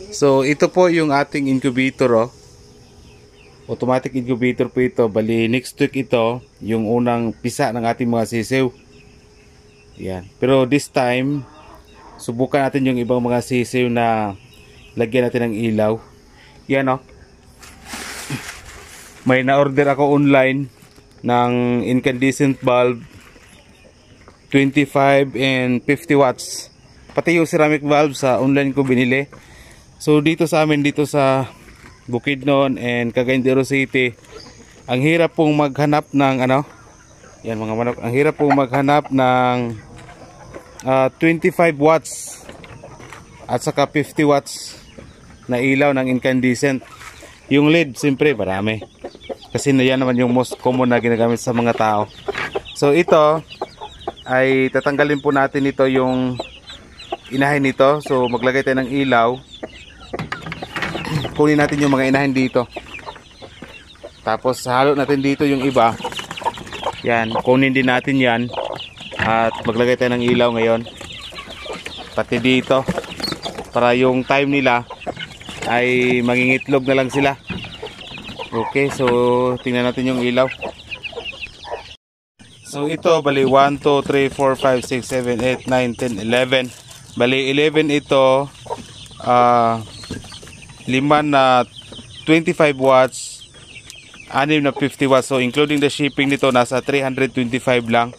So ito po yung ating incubator, oh. Automatic incubator po ito. Bali next week ito yung unang pisa ng ating mga sisiw. Yan. Pero this time subukan natin yung ibang mga sisiw na lagyan natin ng ilaw. Yan, oh. May na-order ako online ng incandescent bulb 25 and 50 watts. Pati yung ceramic valve sa online ko binili. So dito sa amin, dito sa Bukidnon and Cagayan de Oro City, ang hirap pong maghanap ng ano, yan mga manok, ang hirap pong maghanap ng 25 watts at saka 50 watts na ilaw ng incandescent. Yung LED siyempre marami, kasi yan naman yung most common na ginagamit sa mga tao. So ito ay tatanggalin po natin ito, yung inahin nito. So maglagay tayo ng ilaw. Kunin natin yung mga inahin dito. Tapos halo natin dito yung iba. Yan, kunin din natin yan. At maglagay tayo ng ilaw ngayon. Pati dito. Para yung time nila ay mangingitlog na lang sila. Okay, so tingnan natin yung ilaw. So ito, bali 1, 2, 3, 4, 5, 6, 7, 8, 9, 10, 11. Bali 11 ito. 5 na 25 watts, 6 na 50 watts. So including the shipping nito, nasa 325 lang.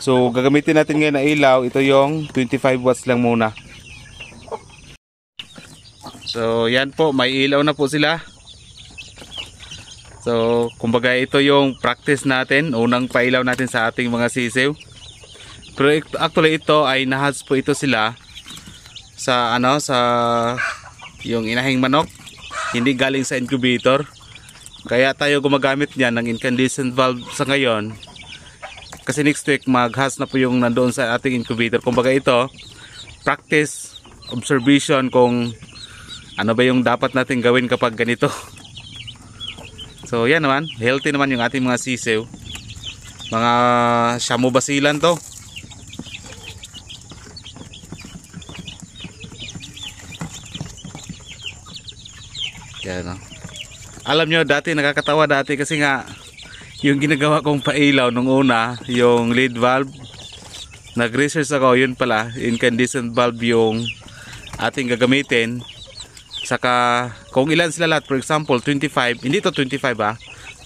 So gagamitin natin ngayon na ilaw, ito yung 25 watts lang muna. So yan po, may ilaw na po sila. So kumbaga ito yung practice natin, unang pailaw natin sa ating mga sisiw. Pero actually ito ay nahas po ito sila sa ano, sa yung inahing manok, hindi galing sa incubator. Kaya tayo gumagamit niyan ng incandescent valve sa ngayon, kasi next week mag-hatch na po yung nandoon sa ating incubator. Kumbaga ito practice, observation kung ano ba yung dapat natin gawin kapag ganito. So yan naman, healthy naman yung ating mga sisiw. Mga Shamu basilan to. Yan, no? Alam nyo, dati nakakatawa dati kasi nga yung ginagawa kong pailaw nung una, yung lead valve, nag-research ako, yun pala incandescent bulb yung ating gagamitin. Saka kung ilan sila lahat, for example 25, hindi to 25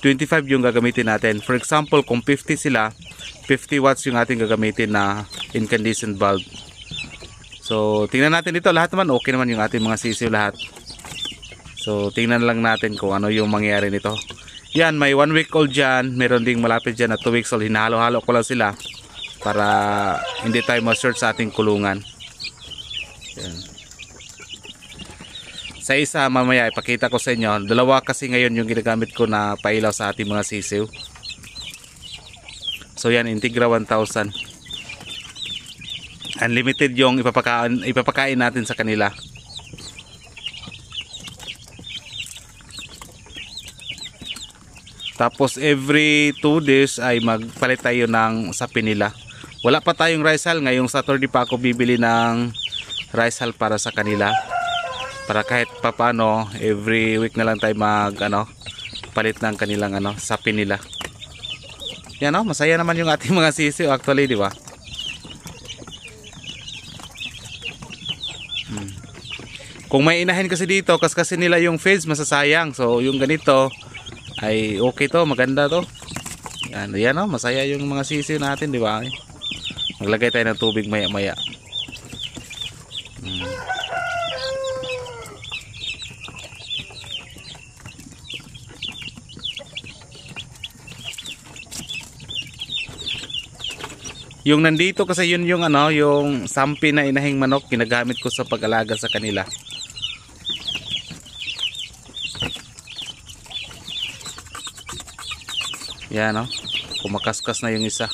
25 yung gagamitin natin. For example kung 50 sila, 50 watts yung ating gagamitin na incandescent bulb. So tingnan natin dito, lahat naman okay naman yung ating mga sisiw lahat. So tingnan lang natin kung ano yung mangyayari nito. Yan, may 1 week old dyan, meron ding malapit dyan na 2 weeks old. Hinahalo-halo ko lang sila para hindi tayo ma-short sa ating kulungan. Yan. Sa isa mamaya ipakita ko sa inyo. Dalawa kasi ngayon yung ginagamit ko na pailaw sa ating mga sisiw. So yan, Integra 1000. Unlimited yung ipapakain natin sa kanila. Tapos every 2 days ay magpalit tayo ng sapin nila. Wala pa tayong rice hull. Ngayong Saturday pa ako bibili ng rice hull para sa kanila. Para kahit papano every week na lang tayo palit ng kanilang sapin nila. Yan, masaya naman yung ating mga sisiw actually, di ba? Kung may inahin kasi dito, kasi nila yung feeds masasayang. So yung ganito ay okay to, maganda to. Yan, masaya yung mga sisiw natin, di ba? Maglagay tayo ng tubig maya-maya. Yung nandito kasi yun yung yung sampi na inahing manok, ginagamit ko sa pag-alaga sa kanila. Yan, kumakaskas na yung isa.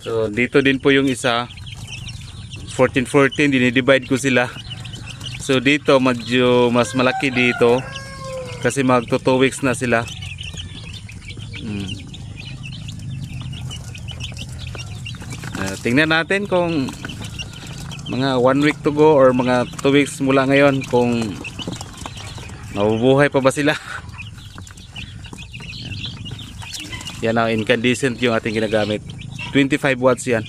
So dito din po yung isa, 14-14, dinidivide ko sila So dito medyo mas malaki dito kasi magto 2 weeks na sila. Tingnan natin kung mga 1 week to go or mga 2 weeks mula ngayon kung mabubuhay pa ba sila. Yan ang incandescent yung ating ginagamit. 25 watts yan.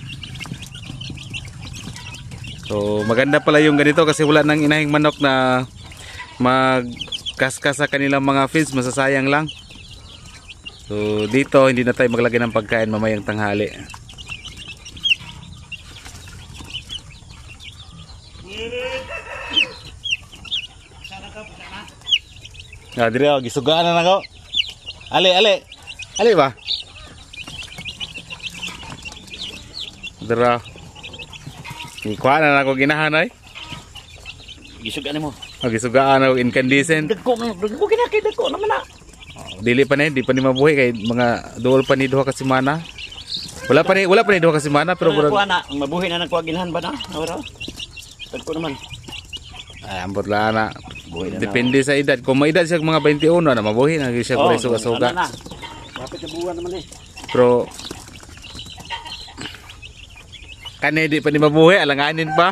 So maganda pala yung ganito kasi wala nang inahing manok na magkaskas sa kanilang mga feeds, masasayang lang. So dito hindi na tayo maglagay ng pagkain mamayang tanghali. Dire gisugaan na nako. Ali ba? Dira. Ikuha na ako ginahanay. Gisugaan mo. Gisugaan na incandescent. Dagko kinakay dagko naman na. Dili pa na, di pa ni mabuhay kay mga duol pa ni duha ka semana. Wala pa ni duha ka semana pero kuha na mabuhay na nagkuha ginahan ba na? Ora. Dagko naman. Ay, ambot la na. Depende sa edad. Kung may edad siya mga 21 na mabuhay na siya kung suga-suga. Kapit na buwan naman eh. Pero kani di pa ni mabuhay, alanganin pa.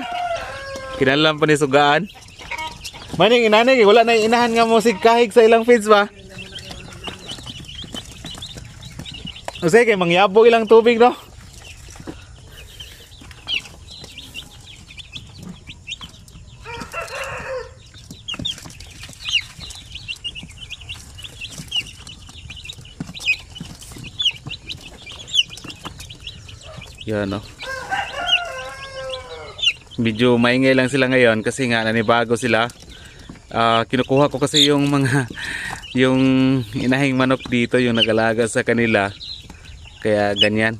Kinalam pa ni sugaan. Maning inanay, wala na inahan nga mo kahig sa ilang feeds ba? Usay kay mangyabo ilang tubig no? Yan no. Medyo maingay lang sila ngayon kasi nga nanibago sila. Kinukuha ko kasi yung mga yung inahing manok dito yung nagalaga sa kanila. Kaya ganyan.